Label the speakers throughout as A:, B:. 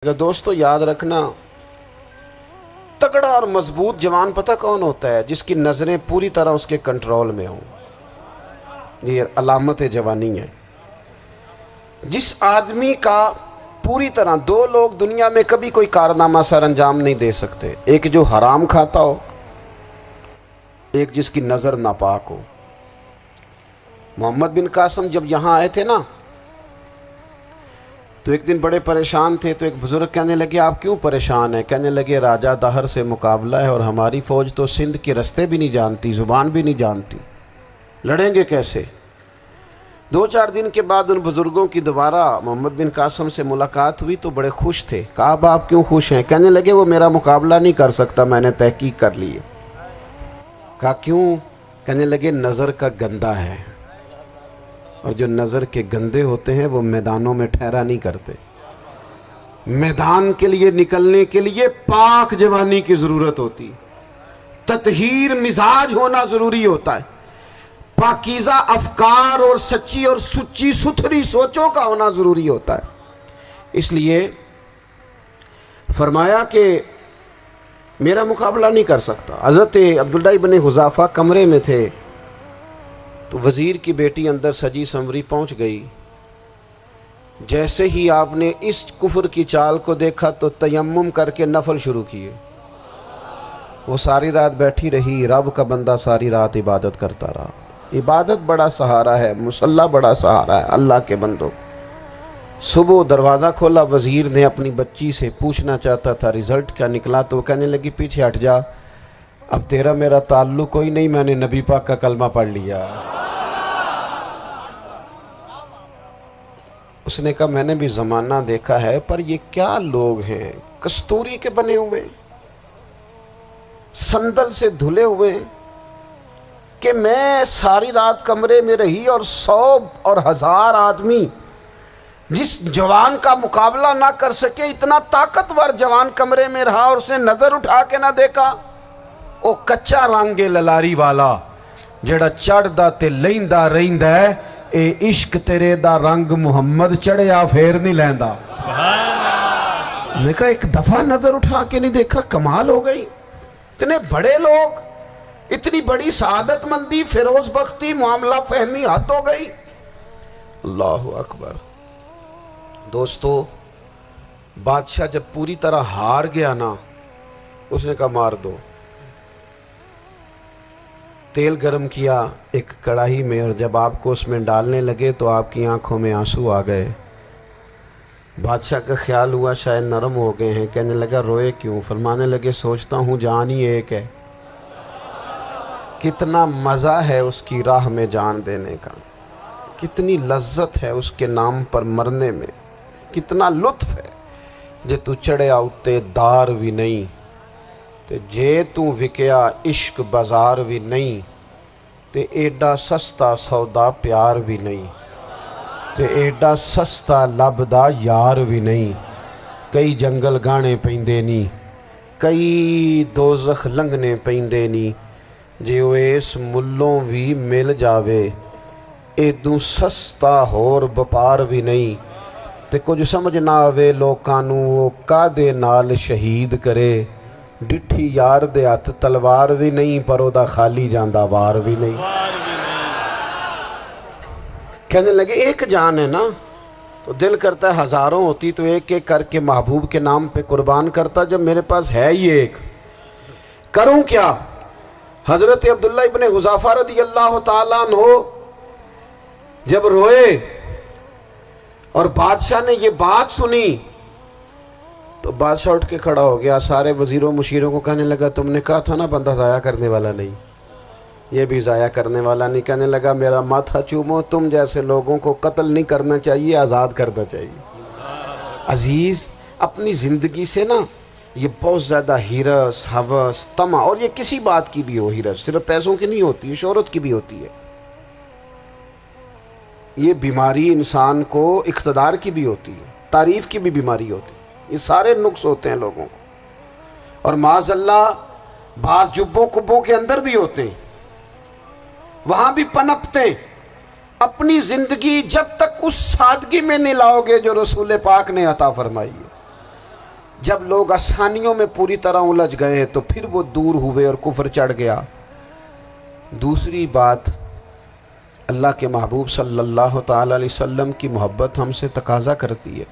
A: دوستو یاد رکھنا، تگڑا اور مضبوط جوان پتہ کون ہوتا ہے؟ جس کی نظریں پوری طرح اس کے کنٹرول میں ہوں۔ یہ علامت جوانی ہے۔ جس آدمی کا پوری طرح، دو لوگ دنیا میں کبھی کوئی کارنامہ سر انجام نہیں دے سکتے، ایک جو حرام کھاتا ہو، ایک جس کی نظر ناپاک ہو۔ محمد بن قاسم جب یہاں آئے تھے نا، تو ایک دن بڑے پریشان تھے، تو ایک بزرگ کہنے لگے آپ کیوں پریشان ہیں؟ کہنے لگے راجہ دہر سے مقابلہ ہے اور ہماری فوج تو سندھ کے رستے بھی نہیں جانتی، زبان بھی نہیں جانتی، لڑیں گے کیسے؟ 2-4 دن کے بعد ان بزرگوں کی دوبارہ محمد بن قاسم سے ملاقات ہوئی تو بڑے خوش تھے۔ کہا اب آپ کیوں خوش ہیں؟ کہنے لگے وہ میرا مقابلہ نہیں کر سکتا، میں نے تحقیق کر لی ہے۔ کہا کیوں؟ کہنے لگے نظر کا گندہ ہے، اور جو نظر کے گندے ہوتے ہیں وہ میدانوں میں ٹھہرا نہیں کرتے۔ میدان کے لیے نکلنے کے لیے پاک جوانی کی ضرورت ہوتی، تطہیر مزاج ہونا ضروری ہوتا ہے، پاکیزہ افکار اور سچی اور سچی ستھری سوچوں کا ہونا ضروری ہوتا ہے۔ اس لیے فرمایا کہ میرا مقابلہ نہیں کر سکتا۔ حضرت عبداللہ ابن حذافہ کمرے میں تھے، تو وزیر کی بیٹی اندر سجی سنوری پہنچ گئی۔ جیسے ہی آپ نے اس کفر کی چال کو دیکھا تو تیمم کر کے نفل شروع کیے۔ وہ ساری رات بیٹھی رہی، رب کا بندہ ساری رات عبادت کرتا رہا۔ عبادت بڑا سہارا ہے، مصلی بڑا سہارا ہے اللہ کے بندوں۔ صبح دروازہ کھولا، وزیر نے اپنی بچی سے پوچھنا چاہتا تھا رزلٹ کیا نکلا، تو وہ کہنے لگی پیچھے ہٹ جا، اب تیرا میرا تعلق کوئی نہیں، میں نے نبی پاک کا کلمہ پڑھ لیا۔ اس نے کہا میں نے بھی زمانہ دیکھا ہے، پر یہ کیا لوگ ہیں، کستوری کے بنے ہوئے، سندل سے دھلے ہوئے، کہ میں ساری رات کمرے میں رہی اور 100 اور 1000 آدمی جس جوان کا مقابلہ نہ کر سکے، اتنا طاقتور جوان کمرے میں رہا اور اس نے نظر اٹھا کے نہ دیکھا۔ او کچا رنگ للاری والا جڑا چڑھدا تے لیندا رہندا ہے، اے عشق تیرے دا رنگ محمد چڑھیا پھر نہیں لیندا۔ میں کہا ایک دفعہ نظر اٹھا کے نہیں دیکھا، کمال ہو گئی۔ اتنے بڑے لوگ، اتنی بڑی سعادت مندی، فیروز بختی، معاملہ فہمی حد ہو گئی۔ اللہ اکبر۔ دوستو بادشاہ جب پوری طرح ہار گیا نا، اس نے کہا مار دو۔ تیل گرم کیا ایک کڑاہی میں، اور جب آپ کو اس میں ڈالنے لگے تو آپ کی آنکھوں میں آنسو آ گئے۔ بادشاہ کا خیال ہوا شاید نرم ہو گئے ہیں، کہنے لگا روئے کیوں؟ فرمانے لگے سوچتا ہوں جان ہی ایک ہے، کتنا مزہ ہے اس کی راہ میں جان دینے کا، کتنی لذت ہے اس کے نام پر مرنے میں، کتنا لطف ہے۔ جے تو چڑھیا اتے دار بھی نہیں، تے جے تو وکیا عشق بازار بھی نہیں، تے ایڈا سستا سودا پیار بھی نہیں، تے ایڈا سستا لبدا یار بھی نہیں۔ کئی جنگل گانے پیندے نہیں، کئی دوزخ لنگنے پیندے نہیں، جے وہ اس ملوں بھی مل جاوے، ایدوں سستا ہور بپار بھی نہیں۔ تے کچھ سمجھ نہ آوے لوکاں نوں وہ کادے نال شہید کرے، ڈٹھی یار دے ہاتھ تلوار بھی نہیں، پر او دا خالی جاندہ وار بھی نہیں۔ کہنے لگے ایک جان ہے نا، تو دل کرتا ہے ہزاروں ہوتی تو ایک ایک کر کے محبوب کے نام پہ قربان کرتا، جب میرے پاس ہے ہی ایک، کروں کیا؟ حضرت عبداللہ ابن حذافہ رضی اللہ تعالیٰ عنہ جب روئے اور بادشاہ نے یہ بات سنی، تو بادشاہ اٹھ کے کھڑا ہو گیا، سارے وزیروں مشیروں کو کہنے لگا تم نے کہا تھا نا بندہ ضائع کرنے والا نہیں، یہ بھی ضائع کرنے والا نہیں۔ کہنے لگا میرا ماتھا چومو، تم جیسے لوگوں کو قتل نہیں کرنا چاہیے، آزاد کرنا چاہیے۔ عزیز اپنی زندگی سے نا یہ بہت زیادہ ہرس، ہوس، طمع، اور یہ کسی بات کی بھی ہو، ہرس صرف پیسوں کی نہیں ہوتی ہے، شہرت کی بھی ہوتی ہے، یہ بیماری انسان کو اقتدار کی بھی ہوتی ہے، تعریف کی بھی بیماری ہوتی ہے، یہ سارے نقص ہوتے ہیں لوگوں کو، اور معاذ اللہ بعض جبوں کبوں کے اندر بھی ہوتے ہیں، وہاں بھی پنپتے ہیں۔ اپنی زندگی جب تک اس سادگی میں نہیں لاؤ گے جو رسول پاک نے عطا فرمائی ہے، جب لوگ آسانیوں میں پوری طرح الجھ گئے تو پھر وہ دور ہوئے اور کفر چڑھ گیا۔ دوسری بات، اللہ کے محبوب صلی اللہ تعالی علیہ وسلم کی محبت ہم سے تقاضا کرتی ہے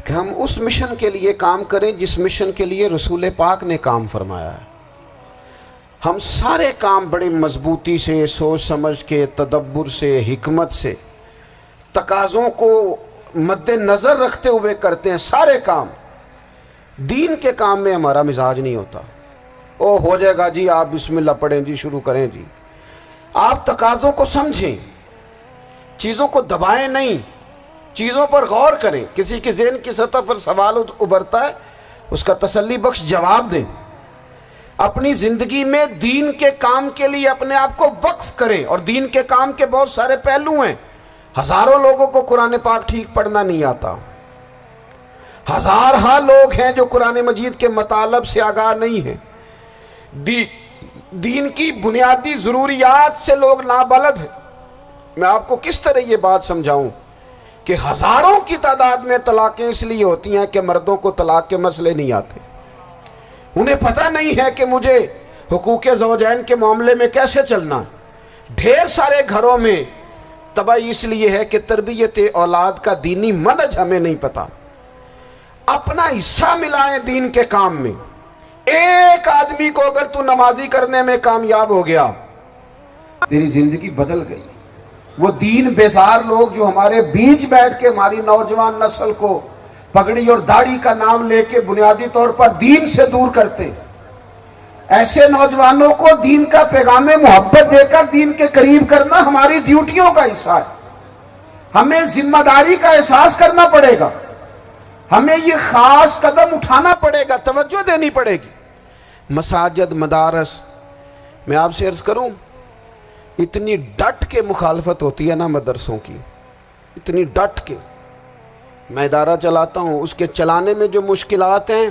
A: کہ ہم اس مشن کے لیے کام کریں جس مشن کے لیے رسول پاک نے کام فرمایا ہے۔ ہم سارے کام بڑے مضبوطی سے، سوچ سمجھ کے، تدبر سے، حکمت سے، تقاضوں کو مد نظر رکھتے ہوئے کرتے ہیں سارے کام۔ دین کے کام میں ہمارا مزاج نہیں ہوتا، او ہو جائے گا جی، آپ بسم اللہ پڑھیں جی، شروع کریں جی۔ آپ تقاضوں کو سمجھیں، چیزوں کو دبائیں نہیں، چیزوں پر غور کریں۔ کسی کے ذہن کی سطح پر سوال ابھرتا ہے، اس کا تسلی بخش جواب دیں۔ اپنی زندگی میں دین کے کام کے لیے اپنے آپ کو وقف کریں، اور دین کے کام کے بہت سارے پہلو ہیں۔ ہزاروں لوگوں کو قرآن پاک ٹھیک پڑھنا نہیں آتا، ہزارہا لوگ ہیں جو قرآن مجید کے مطالب سے آگاہ نہیں ہیں، دین کی بنیادی ضروریات سے لوگ نابلد ہیں۔ میں آپ کو کس طرح یہ بات سمجھاؤں کہ ہزاروں کی تعداد میں طلاقیں اس لیے ہوتی ہیں کہ مردوں کو طلاق کے مسئلے نہیں آتے، انہیں پتہ نہیں ہے کہ مجھے حقوق زوجین کے معاملے میں کیسے چلنا۔ ڈھیر سارے گھروں میں تباہی اس لیے ہے کہ تربیت اولاد کا دینی منہج ہمیں نہیں پتا۔ اپنا حصہ ملائیں دین کے کام میں۔ ایک آدمی کو اگر تو نمازی کرنے میں کامیاب ہو گیا، تیری زندگی بدل گئی۔ وہ دین بیزار لوگ جو ہمارے بیچ بیٹھ کے ہماری نوجوان نسل کو پگڑی اور داڑھی کا نام لے کے بنیادی طور پر دین سے دور کرتے، ایسے نوجوانوں کو دین کا پیغام محبت دے کر دین کے قریب کرنا ہماری ڈیوٹیوں کا حصہ ہے۔ ہمیں ذمہ داری کا احساس کرنا پڑے گا، ہمیں یہ خاص قدم اٹھانا پڑے گا، توجہ دینی پڑے گی۔ مساجد، مدارس، میں آپ سے عرض کروں، اتنی ڈٹ کے مخالفت ہوتی ہے نا مدرسوں کی، اتنی ڈٹ کے۔ میں ادارہ چلاتا ہوں، اس کے چلانے میں جو مشکلات ہیں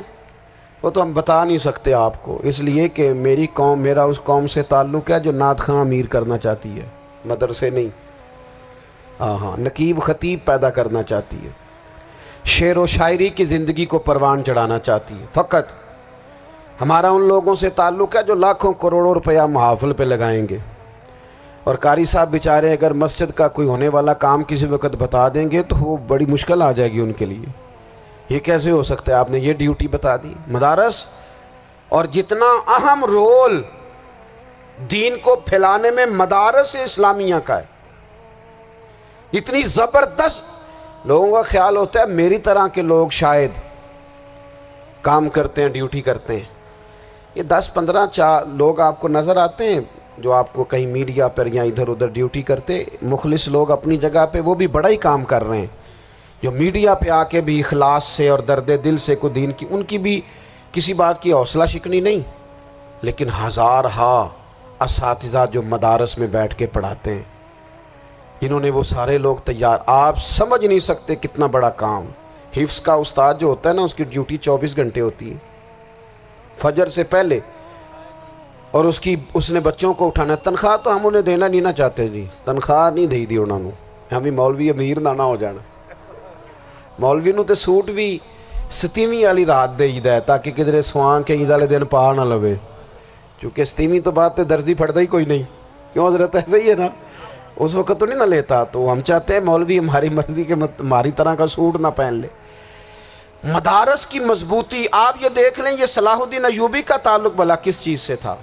A: وہ تو ہم بتا نہیں سکتے آپ کو، اس لیے کہ میری قوم، میرا اس قوم سے تعلق ہے جو نعت خواں امیر کرنا چاہتی ہے، مدرسے نہیں۔ ہاں، نقیب خطیب پیدا کرنا چاہتی ہے، شعر و شاعری کی زندگی کو پروان چڑھانا چاہتی ہے۔ فقط ہمارا ان لوگوں سے تعلق ہے جو لاکھوں کروڑوں روپیہ محافل پہ لگائیں گے، اور قاری صاحب بیچارے اگر مسجد کا کوئی ہونے والا کام کسی وقت بتا دیں گے تو وہ بڑی مشکل آ جائے گی ان کے لیے۔ یہ کیسے ہو سکتا ہے، آپ نے یہ ڈیوٹی بتا دی۔ مدارس، اور جتنا اہم رول دین کو پھیلانے میں مدارس اسلامیہ کا ہے، اتنی زبردست، لوگوں کا خیال ہوتا ہے میری طرح کے لوگ شاید کام کرتے ہیں، ڈیوٹی کرتے ہیں۔ یہ 10-15 لوگ آپ کو نظر آتے ہیں جو آپ کو کہیں میڈیا پر یا ادھر ادھر ڈیوٹی کرتے، مخلص لوگ اپنی جگہ پہ، وہ بھی بڑا ہی کام کر رہے ہیں، جو میڈیا پہ آ کے بھی اخلاص سے اور درد دل سے کو دین کی، ان کی بھی کسی بات کی حوصلہ شکنی نہیں۔ لیکن ہزارہا اساتذہ جو مدارس میں بیٹھ کے پڑھاتے ہیں، جنہوں نے وہ سارے لوگ تیار، آپ سمجھ نہیں سکتے کتنا بڑا کام۔ حفظ کا استاد جو ہوتا ہے نا، اس کی ڈیوٹی 24 گھنٹے ہوتی ہے، فجر سے پہلے، اور اس نے بچوں کو اٹھانا۔ تنخواہ تو ہم انہیں دینا نہیں نہ چاہتے جی، تنخواہ نہیں دے دی انہوں نے، ہمیں مولوی امیر نہ ہو جانا۔ مولوی نو تے سوٹ بھی 27ویں والی رات دے ہے تاکہ کدھر سوان کے عید والے دن پا نہ لوے، چونکہ 27ویں تو بعد تے درزی پھڑتا ہی کوئی نہیں، کیوں حضرت؟ ایسے ہی ہے نا، اس وقت تو نہیں نہ لیتا۔ تو ہم چاہتے ہیں مولوی ہماری مرضی کے ہماری طرح کا سوٹ نہ پہن لے۔ مدارس کی مضبوطی، آپ یہ دیکھ لیں، یہ صلاح الدین ایوبی کا تعلق بھلا کس چیز سے تھا؟